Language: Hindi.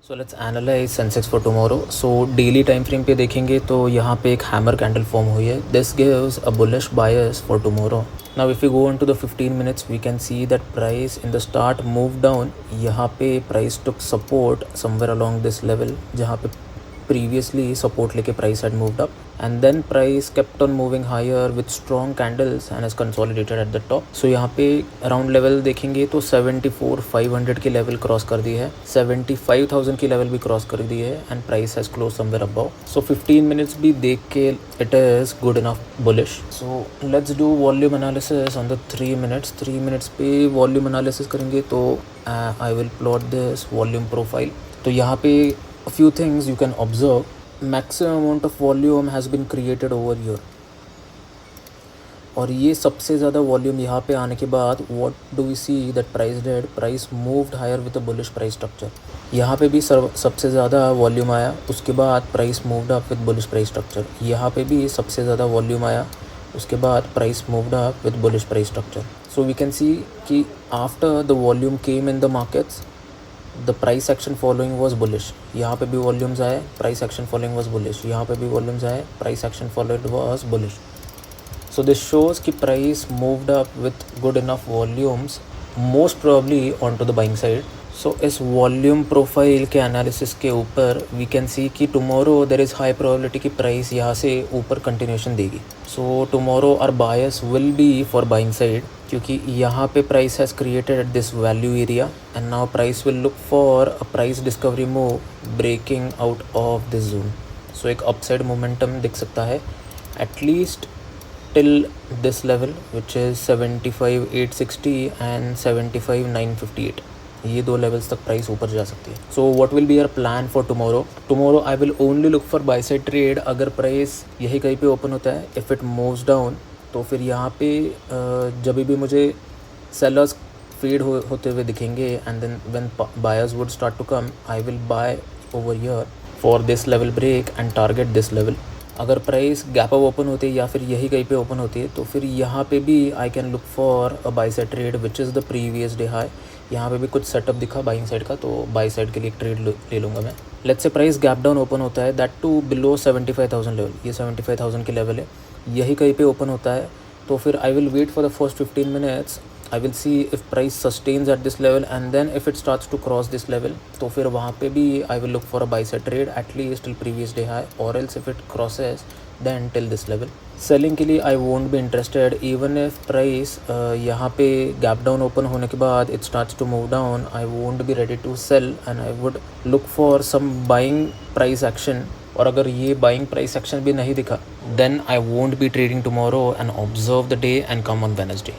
So let's analyse Sensex for tomorrow. So daily time frame पे देखेंगे तो यहाँ पे एक हैमर कैंडल फॉर्म हुई है। This gives a bullish bias for tomorrow. Now if you go into the 15 minutes we can see that price in the start move down. यहाँ पे price took support somewhere along this level, जहाँ पे previously support लेके price had moved up, and then price kept on moving higher with strong candles and has consolidated at the top. So यहाँ पे around level देखेंगे तो 74,500 की level cross कर दी है, 75,000 की level भी cross कर दी है, and price has closed somewhere above. So 15 minutes भी देख के it is good enough bullish. So let's do volume analysis on the 3 minutes. 3 minutes पे volume analysis करेंगे तो I will plot this volume profile. तो यहाँ पे a few things you can observe. Maximum amount of volume has been created over here, और ये सबसे ज़्यादा वॉल्यूम यहाँ पे आने के बाद what do we see that price did? Price moved higher with a bullish price structure. यहाँ पे भी सबसे ज़्यादा वॉल्यूम आया, उसके बाद price moved up with bullish price structure. यहाँ पे भी सबसे ज़्यादा वॉल्यूम आया, उसके बाद price moved up with bullish price structure. So we can see कि after the volume came in the markets the price action following was bullish. यहाँ पे भी वॉल्यूम्स आए, price action following was bullish. यहाँ पे भी वॉल्यूम्स आए, price action following was bullish. So this shows कि price moved up with good enough volumes, most probably on to the buying side. So इस वॉल्यूम प्रोफाइल के एनालिसिस के ऊपर वी कैन सी कि tomorrow there is high probability कि प्राइस यहाँ से ऊपर कंटिन्यूशन देगी। So tomorrow our bias will be for buying side, क्योंकि यहाँ पे price has created at this value area and now price will look for a price discovery move breaking out of this zone. So एक अपसाइड मोमेंटम दिख सकता है at least till this level which is 75,860 and 75,958। ये दो लेवल्स तक प्राइस ऊपर जा सकती है। So what will be your plan for tomorrow? Tomorrow I will only look for by side trade. अगर प्राइस यही कहीं पे ओपन होता है, इफ़ इट मूव्स डाउन, तो फिर यहाँ पे जब भी मुझे सेलर्स फीड होते हुए दिखेंगे and then when buyers would start to come, I will buy over here for this level break and target this level. अगर प्राइस गैप अप ओपन होती है या फिर यही कहीं पे ओपन होती है, तो फिर यहाँ पे भी I can look for a by side trade which is the previous day high. यहाँ पे भी कुछ सेटअप दिखा बाइंग साइड का, तो बाई साइड के लिए एक ट्रेड ले लूँगा मैं। Let's say price gap down open होता है, दैट टू बिलो 75,000 लेवल। ये 75,000 की लेवल है, यही कहीं पे ओपन होता है, तो फिर I will wait for the first 15 minutes. I will see if price sustains at this level and then if it starts to cross this level, तो फिर वहाँ पे भी I will look for a buy side trade at least till previous day high, और else if it crosses then till this level. Selling के लिए I won't be interested even if price यहाँ पे गैप डाउन ओपन होने के बाद it starts to move down. I won't be ready to sell and I would look for some buying price action, और अगर ये बाइंग प्राइस एक्शन भी नहीं दिखा then I won't be trading tomorrow and observe the day and come on Wednesday.